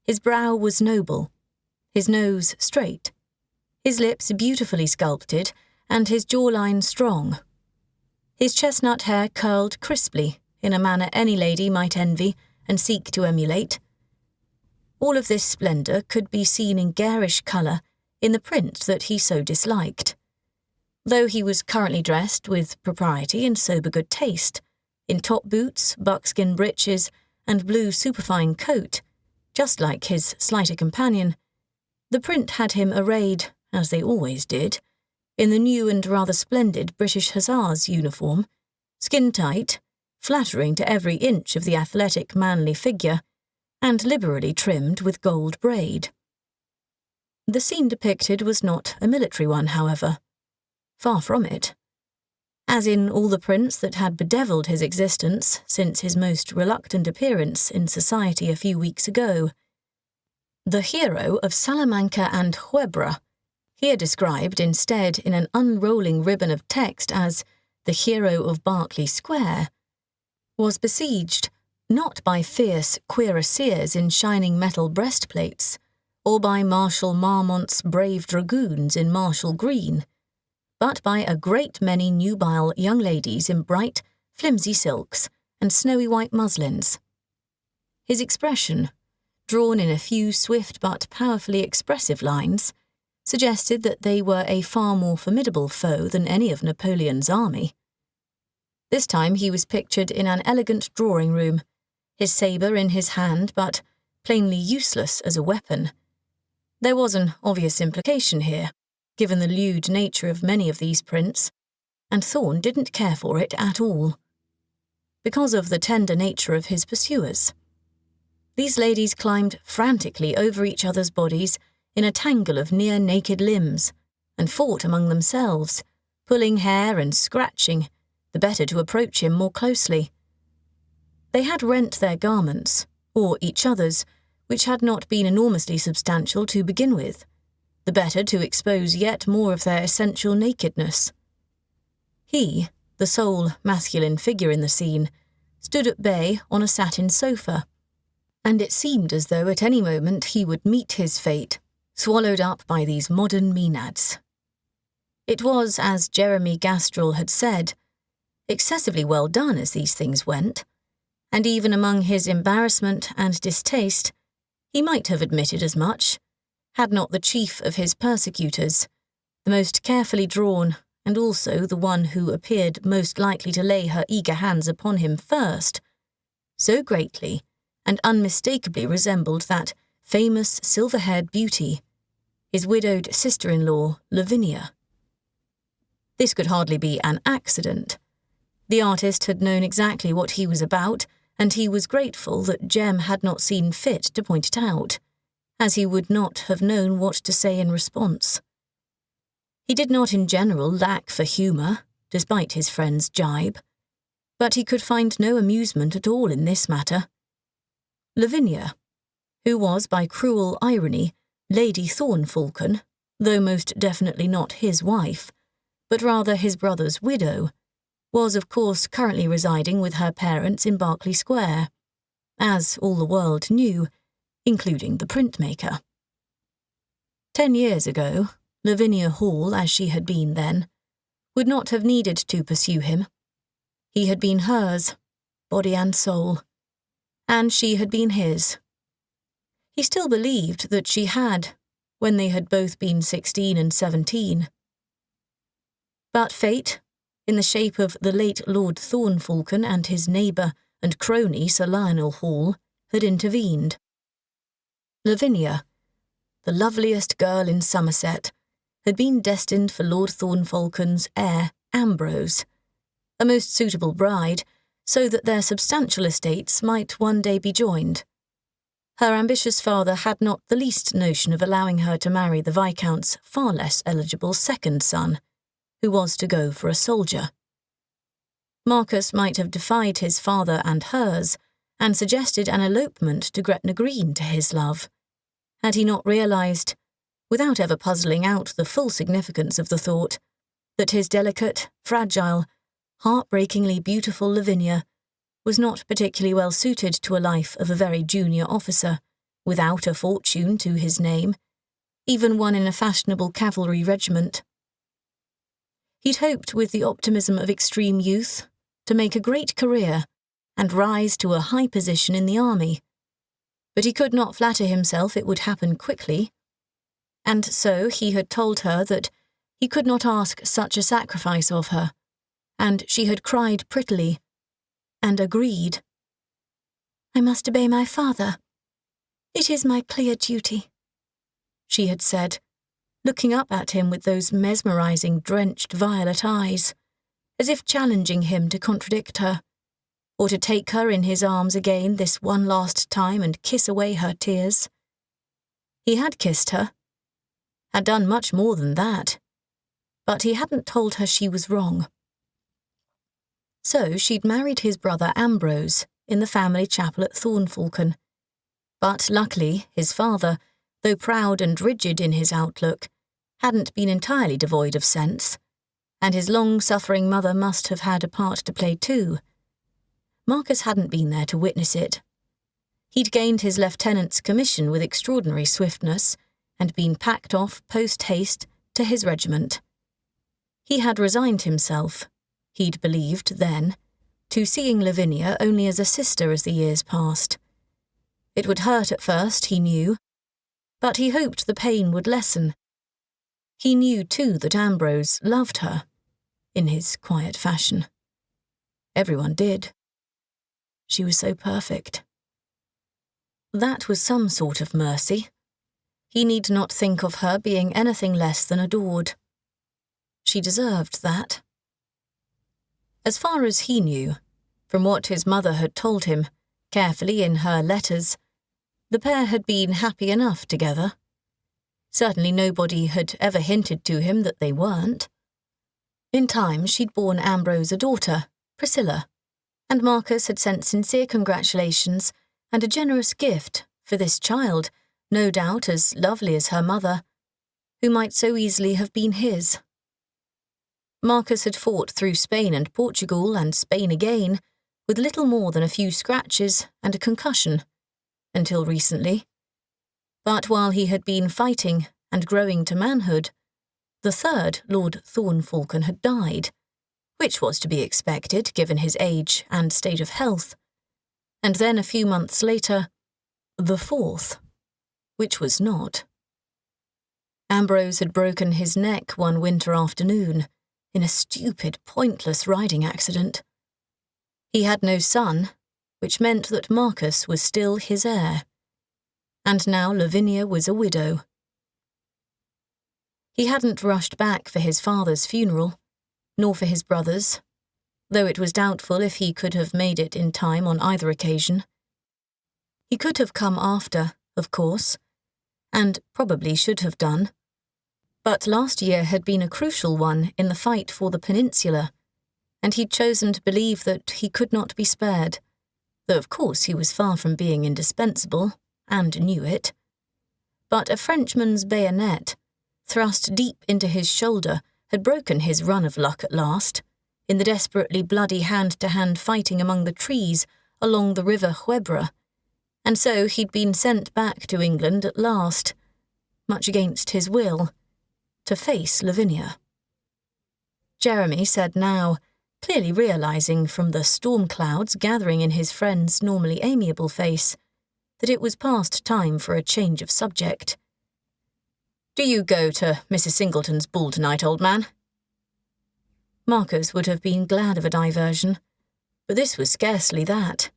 His brow was noble, his nose straight, his lips beautifully sculpted, and his jawline strong. His chestnut hair curled crisply, in a manner any lady might envy and seek to emulate. All of this splendour could be seen in garish colour in the print that he so disliked, though he was currently dressed with propriety and sober good taste, in top boots, buckskin breeches, and blue superfine coat, just like his slighter companion. The print had him arrayed, as they always did, in the new and rather splendid British Hussars uniform, skin-tight, flattering to every inch of the athletic manly figure, and liberally trimmed with gold braid. The scene depicted was not a military one, however. Far from it. As in all the prints that had bedevilled his existence since his most reluctant appearance in society a few weeks ago. The hero of Salamanca and Huebra, here described instead in an unrolling ribbon of text as the hero of Berkeley Square, was besieged not by fierce cuirassiers in shining metal breastplates, or by Marshal Marmont's brave dragoons in martial green, but by a great many nubile young ladies in bright, flimsy silks and snowy white muslins. His expression, drawn in a few swift but powerfully expressive lines, suggested that they were a far more formidable foe than any of Napoleon's army. This time he was pictured in an elegant drawing-room, his sabre in his hand, but plainly useless as a weapon. There was an obvious implication here, given the lewd nature of many of these prints, and Thorn didn't care for it at all. because of the tender nature of his pursuers. These ladies climbed frantically over each other's bodies in a tangle of near-naked limbs, and fought among themselves, pulling hair and scratching, the better to approach him more closely. They had rent their garments, or each other's, which had not been enormously substantial to begin with, the better to expose yet more of their essential nakedness. He, the sole masculine figure in the scene, stood at bay on a satin sofa, and it seemed as though at any moment he would meet his fate, swallowed up by these modern maenads. It was, as Jeremy Gastrell had said, excessively well done as these things went, and even among his embarrassment and distaste, he might have admitted as much, had not the chief of his persecutors, the most carefully drawn and also the one who appeared most likely to lay her eager hands upon him first, so greatly and unmistakably resembled that famous silver-haired beauty, his widowed sister-in-law, Lavinia. This could hardly be an accident. The artist had known exactly what he was about, and he was grateful that Jem had not seen fit to point it out, as he would not have known what to say in response. He did not in general lack for humour, despite his friend's jibe, but he could find no amusement at all in this matter. Lavinia, who was by cruel irony Lady Thornfalcon, though most definitely not his wife, but rather his brother's widow, was of course currently residing with her parents in Berkeley Square, as all the world knew, including the printmaker. 10 years ago, Lavinia Hall, as she had been then, would not have needed to pursue him. He had been hers, body and soul, and she had been his. He still believed that she had, when they had both been 16 and 17. But fate, in the shape of the late Lord Thornfalcon and his neighbour and crony Sir Lionel Hall, had intervened. Lavinia, the loveliest girl in Somerset, had been destined for Lord Thornfalcon's heir, Ambrose, a most suitable bride, so that their substantial estates might one day be joined. Her ambitious father had not the least notion of allowing her to marry the Viscount's far less eligible second son, who was to go for a soldier. Marcus might have defied his father and hers, and suggested an elopement to Gretna Green to his love, had he not realised, without ever puzzling out the full significance of the thought, that his delicate, fragile, heartbreakingly beautiful Lavinia was not particularly well suited to a life of a very junior officer, without a fortune to his name, even one in a fashionable cavalry regiment. He'd hoped with the optimism of extreme youth to make a great career and rise to a high position in the army, but he could not flatter himself it would happen quickly, and so he had told her that he could not ask such a sacrifice of her, and she had cried prettily, and agreed. "I must obey my father. It is my clear duty," she had said, looking up at him with those mesmerising, drenched violet eyes, as if challenging him to contradict her, or to take her in his arms again this one last time and kiss away her tears. He had kissed her, had done much more than that, but he hadn't told her she was wrong. So she'd married his brother Ambrose in the family chapel at Thornfalcon, but luckily his father, though proud and rigid in his outlook, hadn't been entirely devoid of sense, and his long-suffering mother must have had a part to play too. Marcus hadn't been there to witness it. He'd gained his lieutenant's commission with extraordinary swiftness, and been packed off post-haste to his regiment. He had resigned himself, he'd believed then, to seeing Lavinia only as a sister as the years passed. It would hurt at first, he knew, but he hoped the pain would lessen. He knew, too, that Ambrose loved her, in his quiet fashion. Everyone did. She was so perfect. That was some sort of mercy. He need not think of her being anything less than adored. She deserved that. As far as he knew, From what his mother had told him, carefully in her letters, the pair had been happy enough together. Certainly nobody had ever hinted to him that they weren't. In time, she'd borne Ambrose a daughter, Priscilla, and Marcus had sent sincere congratulations and a generous gift for this child, no doubt as lovely as her mother, who might so easily have been his. Marcus had fought through Spain and Portugal and Spain again, with little more than a few scratches and a concussion, until recently. But while he had been fighting and growing to manhood, the third Lord Thornfalcon had died, which was to be expected given his age and state of health, and then a few months later, the fourth, which was not. Ambrose had broken his neck one winter afternoon in a stupid, pointless riding accident. He had no son, which meant that Marcus was still his heir, and now Lavinia was a widow. He hadn't rushed back for his father's funeral, nor for his brother's, though it was doubtful if he could have made it in time on either occasion. He could have come after, of course, and probably should have done. But last year had been a crucial one in the fight for the peninsula, and he'd chosen to believe that he could not be spared, though of course he was far from being indispensable, and knew it. But a Frenchman's bayonet, thrust deep into his shoulder, had broken his run of luck at last, in the desperately bloody hand-to-hand fighting among the trees along the river Huebra, and so he'd been sent back to England at last, much against his will, to face Lavinia. Jeremy said now, clearly realising from the storm clouds gathering in his friend's normally amiable face, that it was past time for a change of subject. "Do you go to Mrs. Singleton's ball tonight, old man?" Marcus would have been glad of a diversion, but this was scarcely that.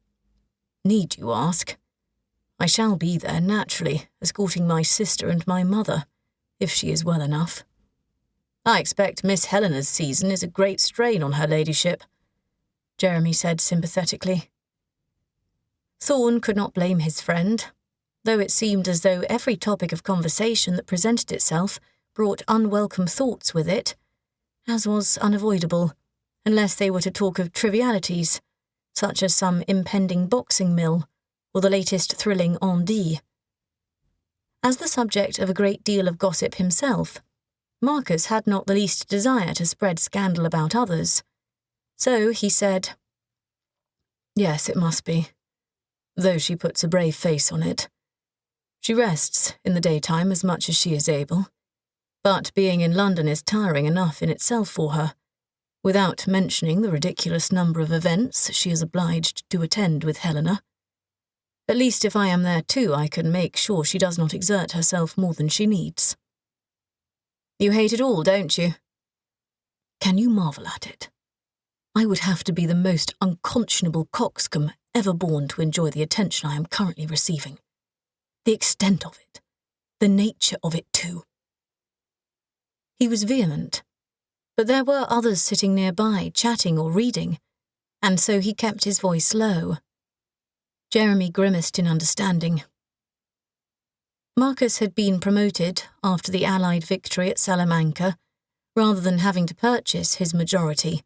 "Need you ask? I shall be there, naturally, escorting my sister and my mother, if she is well enough. I expect Miss Helena's season is a great strain on her ladyship," Jeremy said sympathetically. Thorn could not blame his friend, though it seemed as though every topic of conversation that presented itself brought unwelcome thoughts with it, as was unavoidable, unless they were to talk of trivialities, such as some impending boxing mill, or the latest thrilling on dit. As the subject of a great deal of gossip himself, Marcus had not the least desire to spread scandal about others, so he said, "Yes, it must be, though she puts a brave face on it. She rests in the daytime as much as she is able, but being in London is tiring enough in itself for her, without mentioning the ridiculous number of events she is obliged to attend with Helena. At least if I am there too, I can make sure she does not exert herself more than she needs." "You hate it all, don't you?" "Can you marvel at it? I would have to be the most unconscionable coxcomb ever born to enjoy the attention I am currently receiving. The extent of it, the nature of it too." He was vehement, but there were others sitting nearby, chatting or reading, and so he kept his voice low. Jeremy grimaced in understanding. Marcus had been promoted after the Allied victory at Salamanca, rather than having to purchase his majority.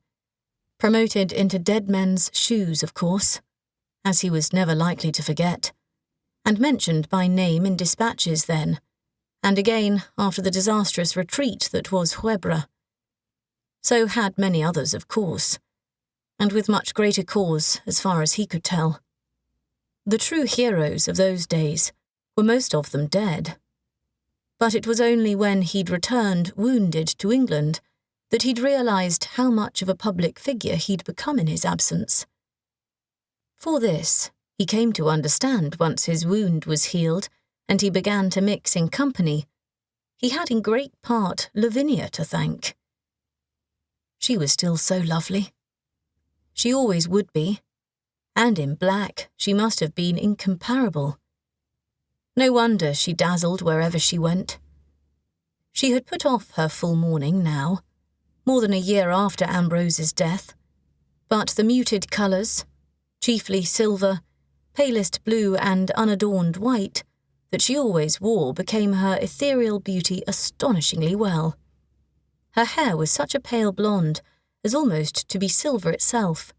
Promoted into dead men's shoes, of course, as he was never likely to forget, and mentioned by name in dispatches then, and again after the disastrous retreat that was Huebra. So had many others, of course, and with much greater cause as far as he could tell. The true heroes of those days were most of them dead. But it was only when he'd returned wounded to England that he'd realised how much of a public figure he'd become in his absence. For this, he came to understand once his wound was healed and he began to mix in company, he had in great part Lavinia to thank. She was still so lovely. She always would be. And in black, she must have been incomparable. No wonder she dazzled wherever she went. She had put off her full mourning now, more than a year after Ambrose's death, but the muted colours, chiefly silver, palest blue and unadorned white, that she always wore became her ethereal beauty astonishingly well. Her hair was such a pale blonde as almost to be silver itself,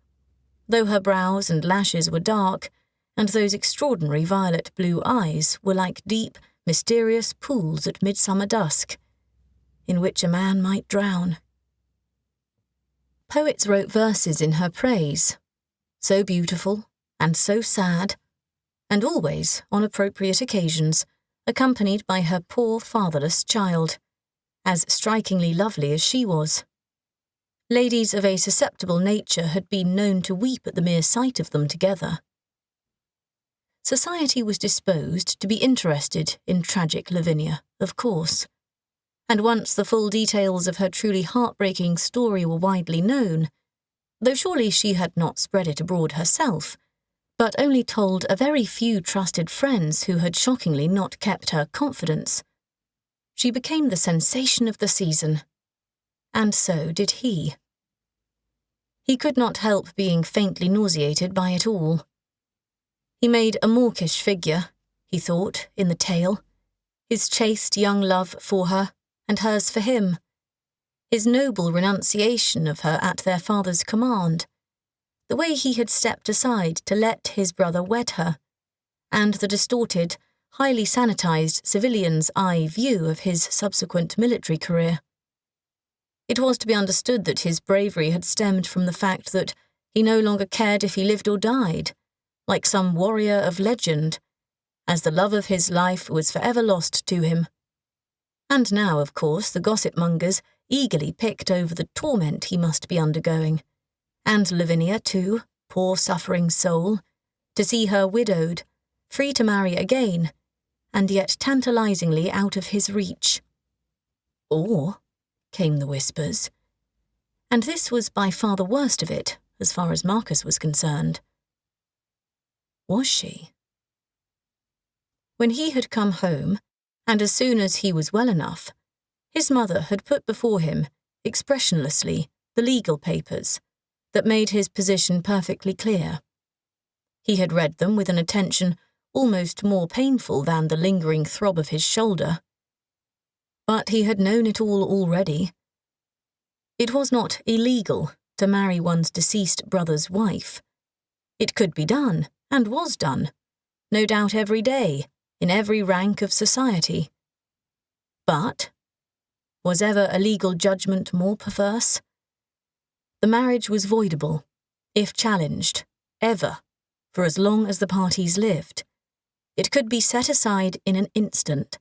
though her brows and lashes were dark, and those extraordinary violet blue eyes were like deep, mysterious pools at midsummer dusk, in which a man might drown. Poets wrote verses in her praise, so beautiful and so sad, and always, on appropriate occasions, accompanied by her poor fatherless child, as strikingly lovely as she was. Ladies of a susceptible nature had been known to weep at the mere sight of them together. Society was disposed to be interested in tragic Lavinia, of course, and once the full details of her truly heartbreaking story were widely known, though surely she had not spread it abroad herself, but only told a very few trusted friends who had shockingly not kept her confidence, she became the sensation of the season, and so did he. He could not help being faintly nauseated by it all. He made a mawkish figure, he thought, in the tale, his chaste young love for her, and hers for him, his noble renunciation of her at their father's command, the way he had stepped aside to let his brother wed her, and the distorted, highly sanitized civilian's eye view of his subsequent military career. It was to be understood that his bravery had stemmed from the fact that he no longer cared if he lived or died, like some warrior of legend, as the love of his life was forever lost to him. And now, of course, the gossip-mongers eagerly picked over the torment he must be undergoing, and Lavinia, too, poor suffering soul, to see her widowed, free to marry again, and yet tantalizingly out of his reach. Or, came the whispers, and this was by far the worst of it, as far as Marcus was concerned. Was she? When he had come home, and as soon as he was well enough, his mother had put before him, expressionlessly, the legal papers that made his position perfectly clear. He had read them with an attention almost more painful than the lingering throb of his shoulder. But he had known it all already. It was not illegal to marry one's deceased brother's wife. It could be done, and was done, no doubt every day, in every rank of society. But was ever a legal judgment more perverse? The marriage was voidable, if challenged, ever, for as long as the parties lived. It could be set aside in an instant,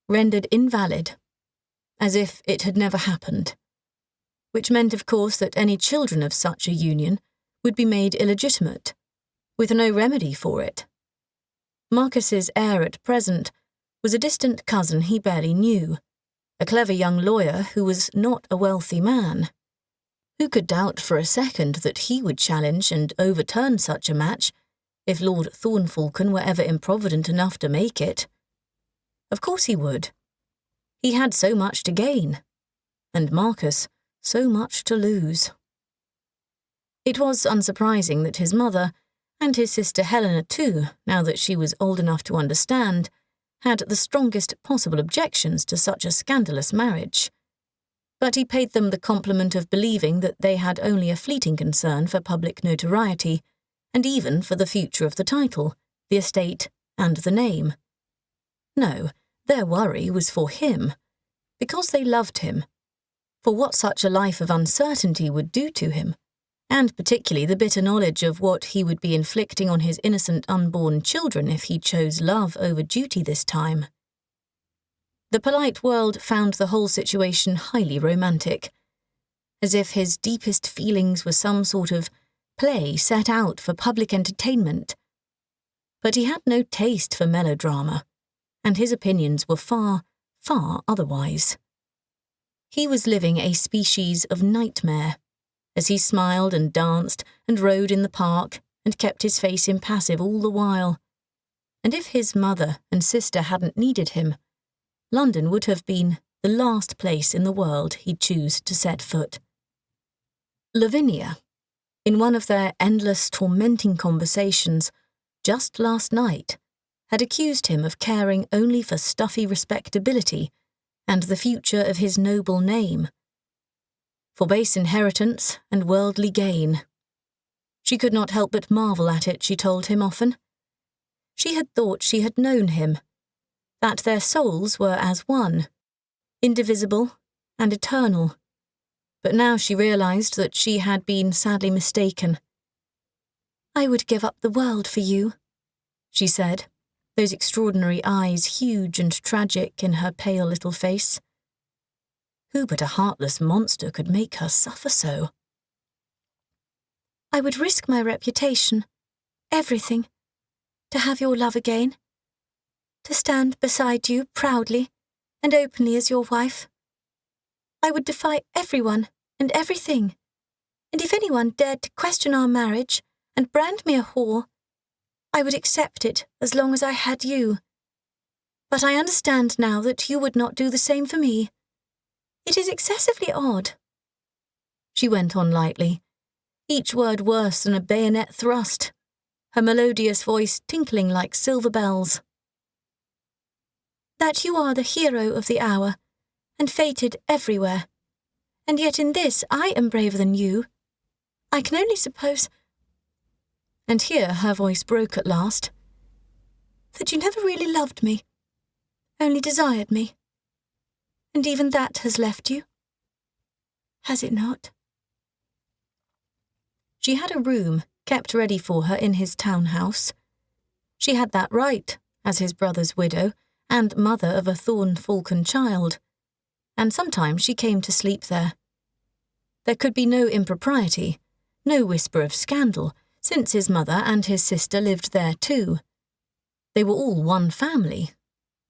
rendered invalid, as if it had never happened, which meant, of course, that any children of such a union would be made illegitimate, with no remedy for it. Marcus's heir at present was a distant cousin he barely knew, a clever young lawyer who was not a wealthy man. Who could doubt for a second that he would challenge and overturn such a match if Lord Thornfalcon were ever improvident enough to make it? Of course he would. He had so much to gain, and Marcus so much to lose. It was unsurprising that his mother, and his sister Helena too, now that she was old enough to understand, had the strongest possible objections to such a scandalous marriage. But he paid them the compliment of believing that they had only a fleeting concern for public notoriety, and even for the future of the title, the estate, and the name. No, their worry was for him, because they loved him, for what such a life of uncertainty would do to him, and particularly the bitter knowledge of what he would be inflicting on his innocent unborn children if he chose love over duty this time. The polite world found the whole situation highly romantic, as if his deepest feelings were some sort of play set out for public entertainment. But he had no taste for melodrama, and his opinions were far, far otherwise. He was living a species of nightmare, as he smiled and danced and rode in the park and kept his face impassive all the while. And if his mother and sister hadn't needed him, London would have been the last place in the world he'd choose to set foot. Lavinia, in one of their endless tormenting conversations, just last night, had accused him of caring only for stuffy respectability and the future of his noble name. For base inheritance and worldly gain. She could not help but marvel at it, she told him often. She had thought she had known him, that their souls were as one, indivisible and eternal. But now she realized that she had been sadly mistaken. "I would give up the world for you," she said, those extraordinary eyes huge and tragic in her pale little face. Who but a heartless monster could make her suffer so? "I would risk my reputation, everything, to have your love again, to stand beside you proudly and openly as your wife. I would defy everyone and everything, and if anyone dared to question our marriage and brand me a whore, I would accept it as long as I had you. But I understand now that you would not do the same for me. It is excessively odd," she went on lightly, each word worse than a bayonet thrust, her melodious voice tinkling like silver bells. "That you are the hero of the hour, and fated everywhere, and yet in this I am braver than you. I can only suppose—" and here her voice broke at last, "that you never really loved me, only desired me. And even that has left you. Has it not?" She had a room kept ready for her in his townhouse. She had that right, as his brother's widow and mother of a Thornfalcon child, and sometimes she came to sleep there. There could be no impropriety, no whisper of scandal, since his mother and his sister lived there too. They were all one family,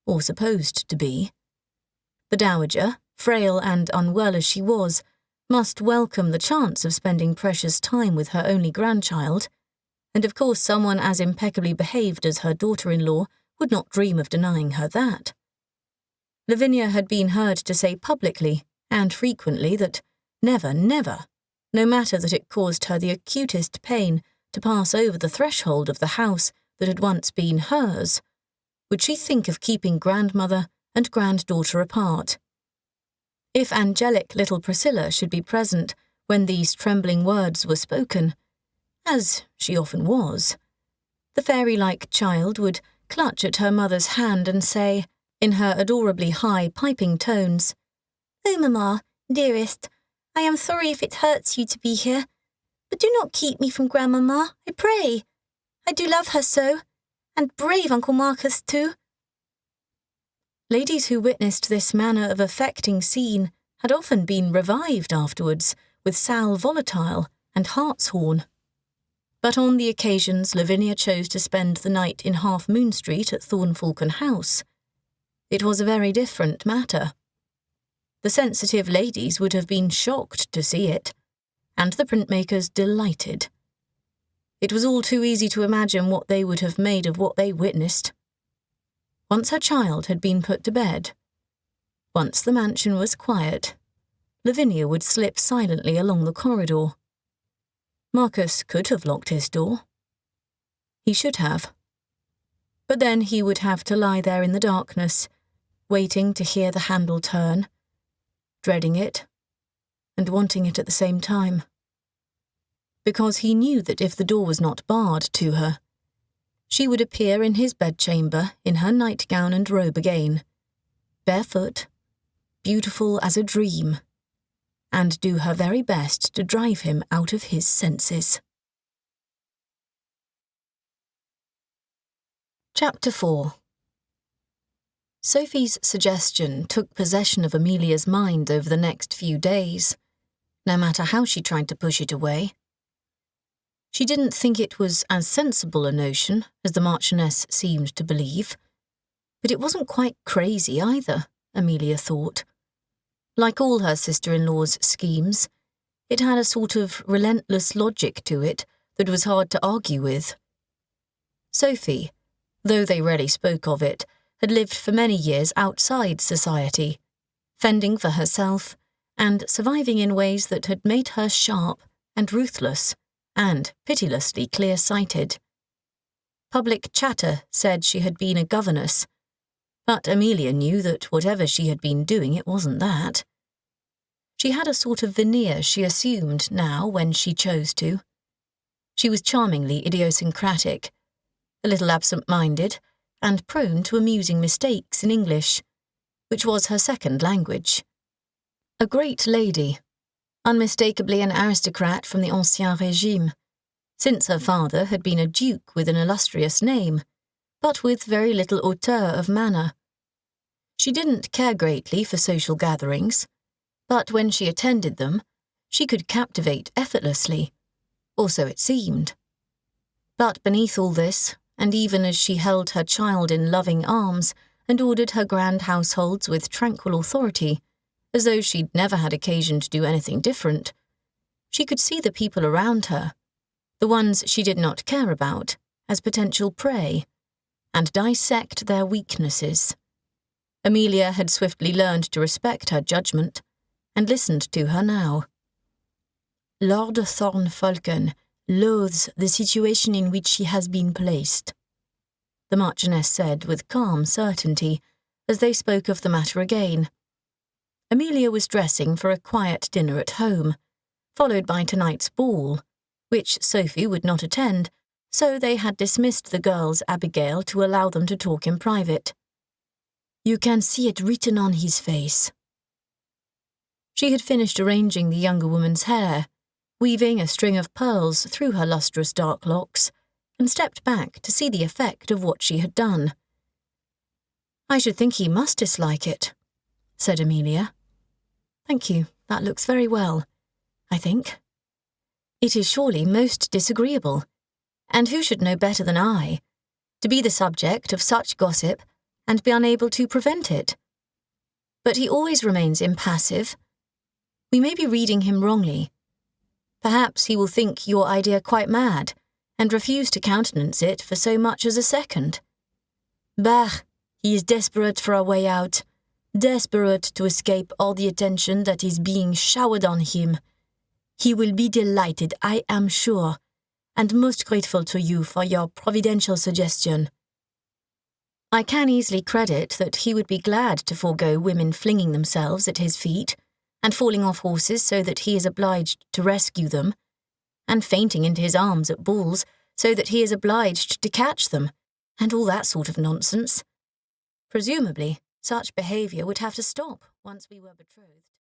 or supposed to be. The dowager, frail and unwell as she was, must welcome the chance of spending precious time with her only grandchild, and of course someone as impeccably behaved as her daughter-in-law would not dream of denying her that. Lavinia had been heard to say publicly and frequently that never, never, no matter that it caused her the acutest pain to pass over the threshold of the house that had once been hers, would she think of keeping grandmother and granddaughter apart. If angelic little Priscilla should be present when these trembling words were spoken, as she often was, the fairy-like child would clutch at her mother's hand and say, in her adorably high piping tones, "Oh, Mamma, dearest, I am sorry if it hurts you to be here, but do not keep me from Grandmamma, I pray. I do love her so, and brave Uncle Marcus too." Ladies who witnessed this manner of affecting scene had often been revived afterwards with sal volatile and hartshorn. But on the occasions Lavinia chose to spend the night in Half Moon Street at Thornfalcon House, it was a very different matter. The sensitive ladies would have been shocked to see it, and the printmakers delighted. It was all too easy to imagine what they would have made of what they witnessed. Once her child had been put to bed, once the mansion was quiet, Lavinia would slip silently along the corridor. Marcus could have locked his door. He should have. But then he would have to lie there in the darkness, waiting to hear the handle turn, dreading it, and wanting it at the same time. Because he knew that if the door was not barred to her, she would appear in his bedchamber in her nightgown and robe again, barefoot, beautiful as a dream, and do her very best to drive him out of his senses. Chapter 4. Sophie's suggestion took possession of Amelia's mind over the next few days, no matter how she tried to push it away. She didn't think it was as sensible a notion as the Marchioness seemed to believe, but it wasn't quite crazy either, Amelia thought. Like all her sister-in-law's schemes, it had a sort of relentless logic to it that was hard to argue with. Sophie, though they rarely spoke of it, had lived for many years outside society, fending for herself and surviving in ways that had made her sharp and ruthless and pitilessly clear-sighted. Public chatter said she had been a governess, but Amelia knew that whatever she had been doing, it wasn't that. She had a sort of veneer she assumed now when she chose to. She was charmingly idiosyncratic, a little absent-minded, and prone to amusing mistakes in English, which was her second language. A great lady, unmistakably an aristocrat from the Ancien Régime, since her father had been a duke with an illustrious name, but with very little hauteur of manner. She didn't care greatly for social gatherings, but when she attended them, she could captivate effortlessly, or so it seemed. But beneath all this, and even as she held her child in loving arms and ordered her grand households with tranquil authority, as though she'd never had occasion to do anything different, she could see the people around her, the ones she did not care about, as potential prey, and dissect their weaknesses. Amelia had swiftly learned to respect her judgment, and listened to her now. Lord Thornfalcon loathes the situation in which he has been placed, the Marchioness said with calm certainty, as they spoke of the matter again. Amelia was dressing for a quiet dinner at home, followed by tonight's ball, which Sophie would not attend, so they had dismissed the girls' Abigail to allow them to talk in private. You can see it written on his face. She had finished arranging the younger woman's hair, weaving a string of pearls through her lustrous dark locks, and stepped back to see the effect of what she had done. I should think he must dislike it, said Amelia. Thank you, that looks very well, I think. It is surely most disagreeable, and who should know better than I, to be the subject of such gossip and be unable to prevent it. But he always remains impassive. We may be reading him wrongly. Perhaps he will think your idea quite mad, and refuse to countenance it for so much as a second. Bah, he is desperate for a way out, desperate to escape all the attention that is being showered on him. He will be delighted, I am sure, and most grateful to you for your providential suggestion. I can easily credit that he would be glad to forego women flinging themselves at his feet, and falling off horses so that he is obliged to rescue them, and fainting into his arms at balls so that he is obliged to catch them, and all that sort of nonsense. Presumably, such behaviour would have to stop once we were betrothed.